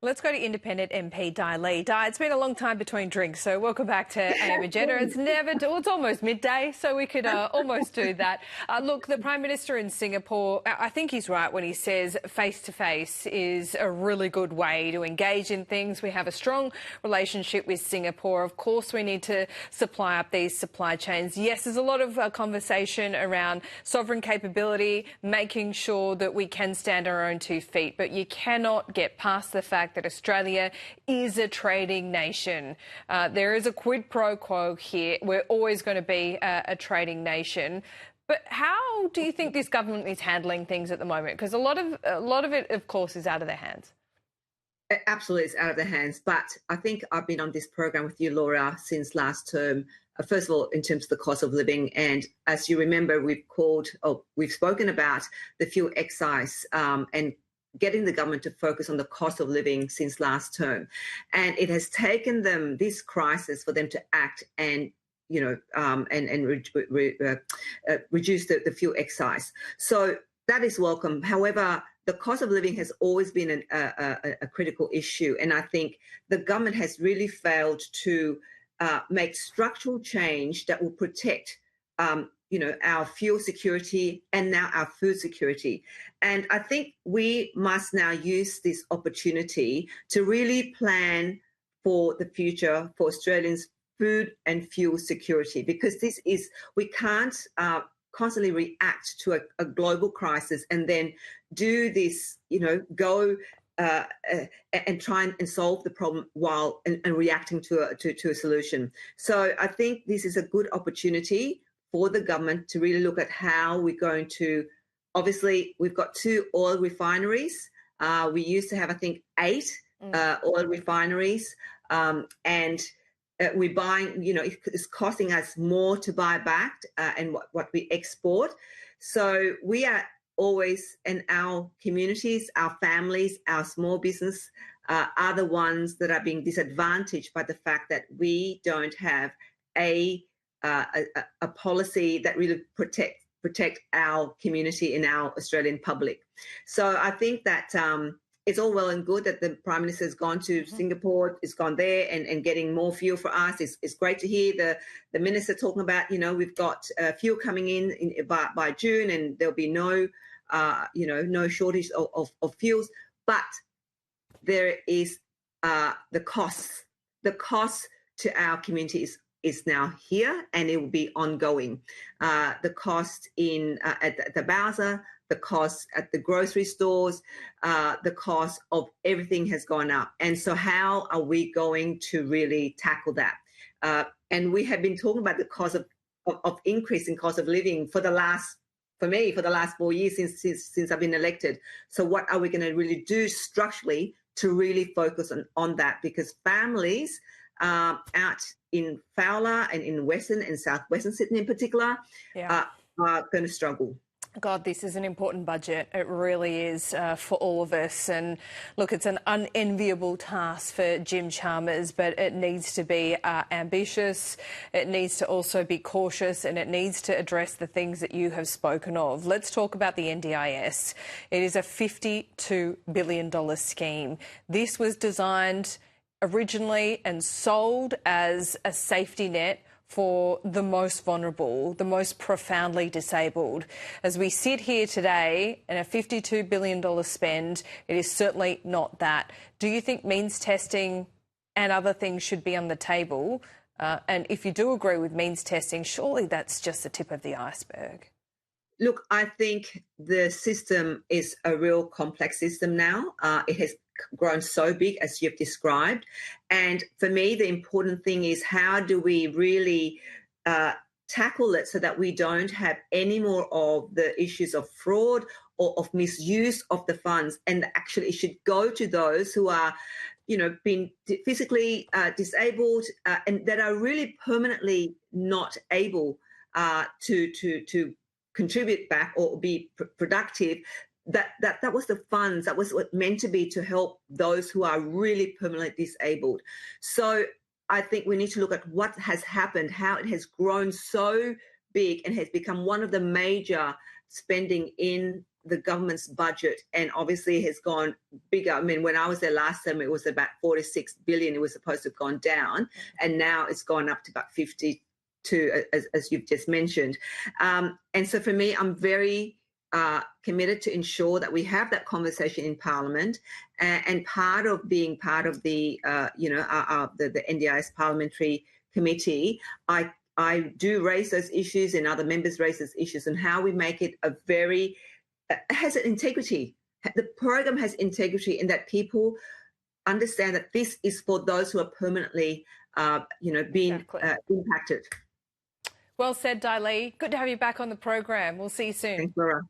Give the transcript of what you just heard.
Let's go to Independent MP Dai Le. Dai, it's been a long time between drinks, so welcome back to AM Agenda. It's almost midday, so we could almost do that. Look, the Prime Minister in Singapore, I think he's right when he says face-to-face is a really good way to engage in things. We have a strong relationship with Singapore. Of course, we need to supply up these supply chains. Yes, there's a lot of conversation around sovereign capability, making sure that we can stand on our own 2 feet, but you cannot get past the fact that Australia is a trading nation. There is a quid pro quo here. We're always going to be a trading nation. But how do you think this government is handling things at the moment? Because a lot of it, of course, is out of their hands. Absolutely, it's out of their hands. But I think I've been on this program with you, Laura, since last term. First of all, in terms of the cost of living, and as you remember, we've spoken about the fuel excise and getting the government to focus on the cost of living since last term. And it has taken them this crisis for them to act and reduce the fuel excise. So that is welcome. However, the cost of living has always been a critical issue. And I think the government has really failed to make structural change that will protect our fuel security and now our food security. And I think we must now use this opportunity to really plan for the future for Australians' food and fuel security, because we can't constantly react to a global crisis and then do this, go and try and solve the problem while and reacting to a solution. So I think this is a good opportunity for the government to really look at how we're going to, obviously, we've got 2 oil refineries. We used to have, I think, 8 oil refineries. And we're buying, it's costing us more to buy back and what we export. So we are always, and our communities, our families, our small business are the ones that are being disadvantaged by the fact that we don't have a policy that really protect our community and our Australian public. So I think that it's all well and good that the Prime Minister has gone to Singapore, has gone there and getting more fuel for us. It's great to hear the Minister talking about, we've got fuel coming in by June and there'll be no shortage of fuels. But there is the cost to our communities is now here, and it will be ongoing. The cost at the Bowser, the cost at the grocery stores, the cost of everything has gone up. And so how are we going to really tackle that? And we have been talking about the cost of increase in cost of living for the last 4 years since I've been elected. So what are we going to really do structurally to really focus on that? Because families out in Fowler and in Western and Southwestern Sydney in particular are going to struggle. God, this is an important budget. It really is for all of us. And look, it's an unenviable task for Jim Chalmers, but it needs to be ambitious. It needs to also be cautious, and it needs to address the things that you have spoken of. Let's talk about the NDIS. It is a $52 billion scheme. This was designed originally and sold as a safety net for the most vulnerable, the most profoundly disabled. As we sit here today and a $52 billion spend, it is certainly not that. Do you think means testing and other things should be on the table? And if you do agree with means testing, surely that's just the tip of the iceberg. Look, I think the system is a real complex system now. It has grown so big, as you've described. And for me, the important thing is how do we really tackle it so that we don't have any more of the issues of fraud or of misuse of the funds, and actually it should go to those who are being physically disabled and that are really permanently not able to contribute back or be productive. That was the funds, that was what meant to be to help those who are really permanently disabled. So I think we need to look at what has happened, how it has grown so big and has become one of the major spending in the government's budget, and obviously has gone bigger. I mean, when I was there last time, it was about 46 billion. It was supposed to have gone down, and now it's gone up to about 52, as you've just mentioned. And so for me, I'm very committed to ensure that we have that conversation in Parliament, and part of being part of the the NDIS parliamentary committee, I do raise those issues, and other members raise those issues, and how we make it a very has an integrity. The program has integrity in that people understand that this is for those who are permanently, being impacted. Well said, Dai Le. Good to have you back on the program. We'll see you soon. Thanks, Laura.